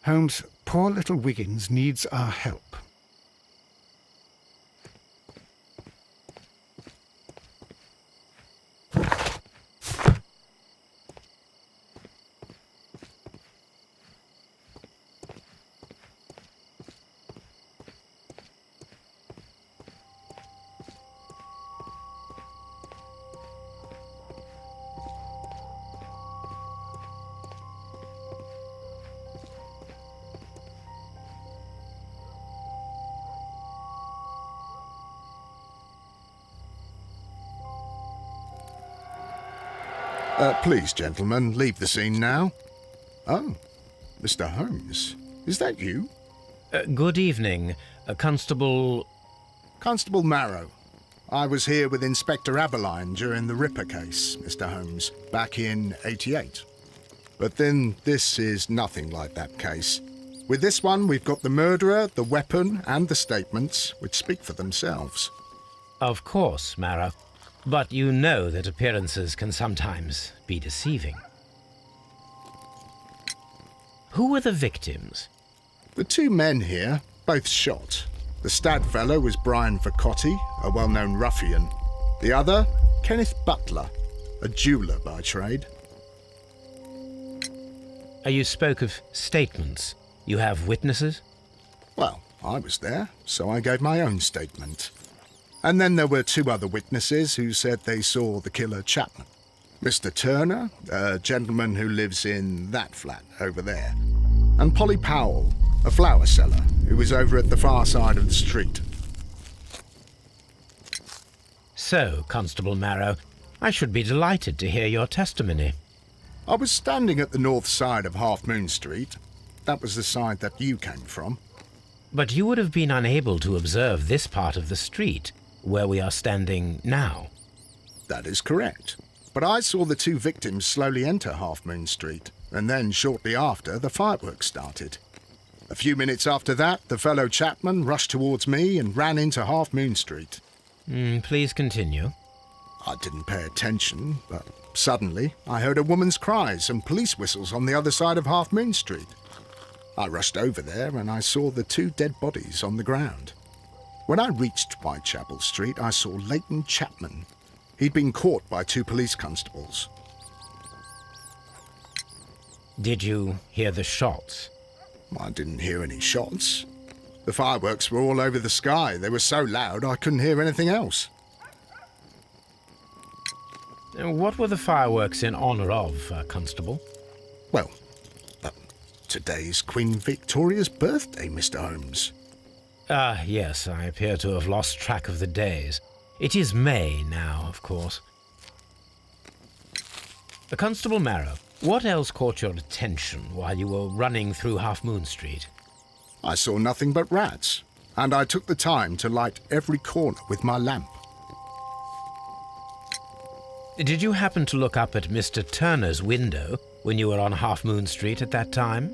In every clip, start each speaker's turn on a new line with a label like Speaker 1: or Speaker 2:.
Speaker 1: Holmes, poor little Wiggins needs our help.
Speaker 2: Please, gentlemen, leave the scene now. Oh, Mr. Holmes, is that you?
Speaker 3: Good evening, Constable...
Speaker 2: Constable Marrow. I was here with Inspector Aberline during the Ripper case, Mr. Holmes, back in '88. But then this is nothing like that case. With this one, we've got the murderer, the weapon, and the statements, which speak for themselves.
Speaker 3: Of course, Marrow. But you know that appearances can sometimes be deceiving. Who were the victims?
Speaker 2: The two men here, both shot. The stab fellow was Brian Vercotti, a well-known ruffian. The other, Kenneth Butler, a jeweller by trade.
Speaker 3: You spoke of statements. You have witnesses?
Speaker 2: Well, I was there, so I gave my own statement. And then there were two other witnesses who said they saw the killer Chapman. Mr. Turner, a gentleman who lives in that flat over there. And Polly Powell, a flower seller, who was over at the far side of the street.
Speaker 3: So, Constable Marrow, I should be delighted to hear your testimony.
Speaker 2: I was standing at the north side of Half Moon Street. That was the side that you came from.
Speaker 3: But you would have been unable to observe this part of the street, where we are standing now.
Speaker 2: That is correct. But I saw the two victims slowly enter Half Moon Street, and then shortly after, the fireworks started. A few minutes after that, the fellow Chapman rushed towards me and ran into Half Moon Street.
Speaker 3: Please continue.
Speaker 2: I didn't pay attention, but suddenly I heard a woman's cries and police whistles on the other side of Half Moon Street. I rushed over there and I saw the two dead bodies on the ground. When I reached Whitechapel Street, I saw Leighton Chapman. He'd been caught by two police constables.
Speaker 3: Did you hear the shots?
Speaker 2: I didn't hear any shots. The fireworks were all over the sky. They were so loud I couldn't hear anything else.
Speaker 3: What were the fireworks in honor of, Constable?
Speaker 2: Well, today's Queen Victoria's birthday, Mr. Holmes.
Speaker 3: Yes, I appear to have lost track of the days. It is May now, of course. Constable Marrow, what else caught your attention while you were running through Half Moon Street?
Speaker 2: I saw nothing but rats, and I took the time to light every corner with my lamp.
Speaker 3: Did you happen to look up at Mr. Turner's window when you were on Half Moon Street at that time?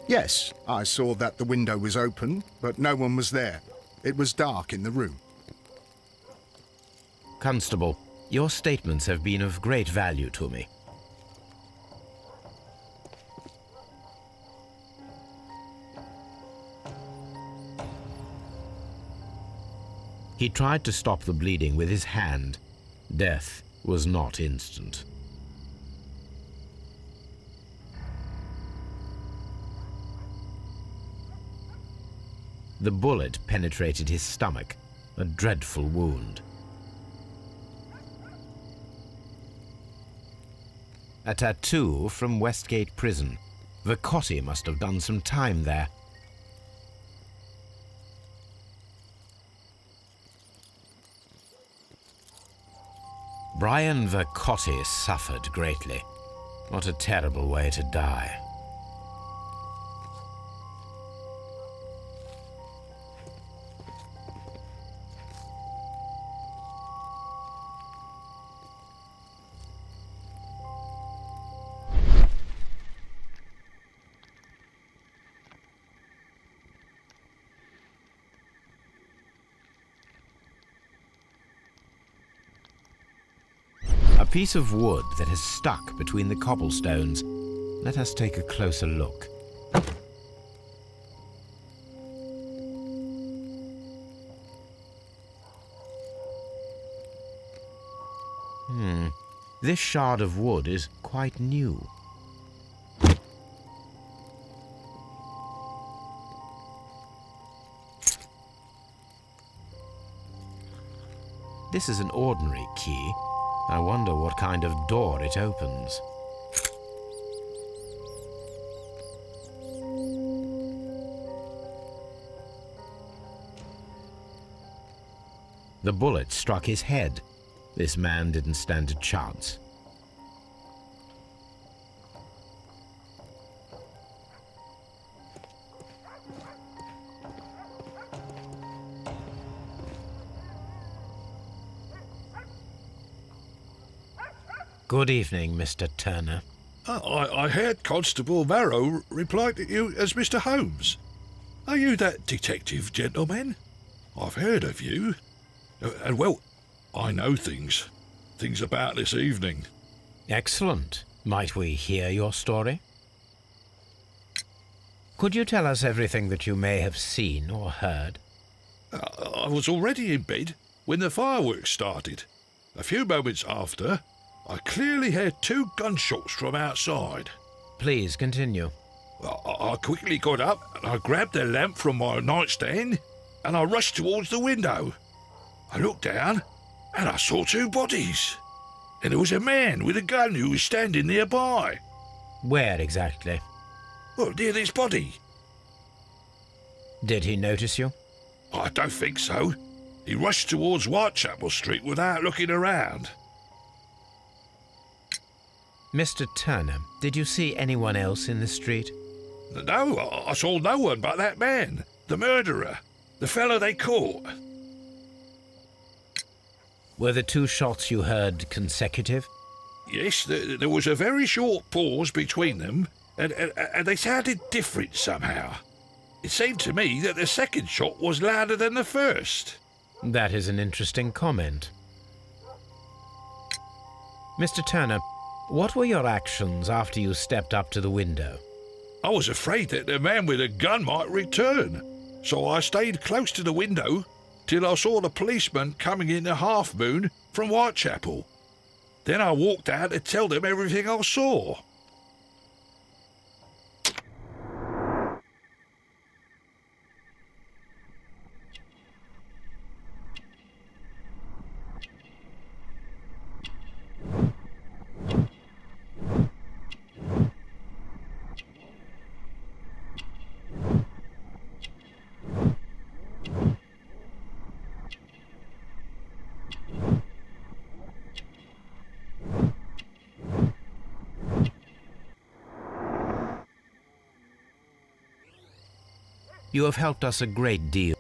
Speaker 2: Yes, I saw that the window was open, but no one was there. It was dark in the room.
Speaker 3: Constable, your statements have been of great value to me. He tried to stop the bleeding with his hand. Death was not instant. The bullet penetrated his stomach, a dreadful wound. A tattoo from Westgate Prison. Vercotti must have done some time there. Brian Vercotti suffered greatly. What a terrible way to die. A piece of wood that has stuck between the cobblestones. Let us take a closer look. This shard of wood is quite new. This is an ordinary key. I wonder what kind of door it opens. The bullet struck his head. This man didn't stand a chance. Good evening, Mr. Turner.
Speaker 4: I heard Constable Varro reply to you as Mr. Holmes. Are you that detective gentleman? I've heard of you. And, well, I know things about this evening.
Speaker 3: Excellent. Might we hear your story? Could you tell us everything that you may have seen or heard?
Speaker 4: I was already in bed when the fireworks started. A few moments after, I clearly heard 2 gunshots from outside.
Speaker 3: Please continue.
Speaker 4: I quickly got up and I grabbed the lamp from my nightstand and I rushed towards the window. I looked down and I saw 2 bodies. And there was a man with a gun who was standing nearby.
Speaker 3: Where exactly?
Speaker 4: Well, near this body.
Speaker 3: Did he notice you?
Speaker 4: I don't think so. He rushed towards Whitechapel Street without looking around.
Speaker 3: Mr. Turner, did you see anyone else in the street?
Speaker 4: No, I saw no one but that man, the murderer, the fellow they caught.
Speaker 3: Were the 2 shots you heard consecutive?
Speaker 4: Yes, there was a very short pause between them, and they sounded different somehow. It seemed to me that the second shot was louder than the first.
Speaker 3: That is an interesting comment. Mr. Turner, what were your actions after you stepped up to the window?
Speaker 4: I was afraid that the man with a gun might return, so I stayed close to the window till I saw the policeman coming in the Half Moon from Whitechapel. Then I walked out to tell them everything I saw.
Speaker 3: You have helped us a great deal.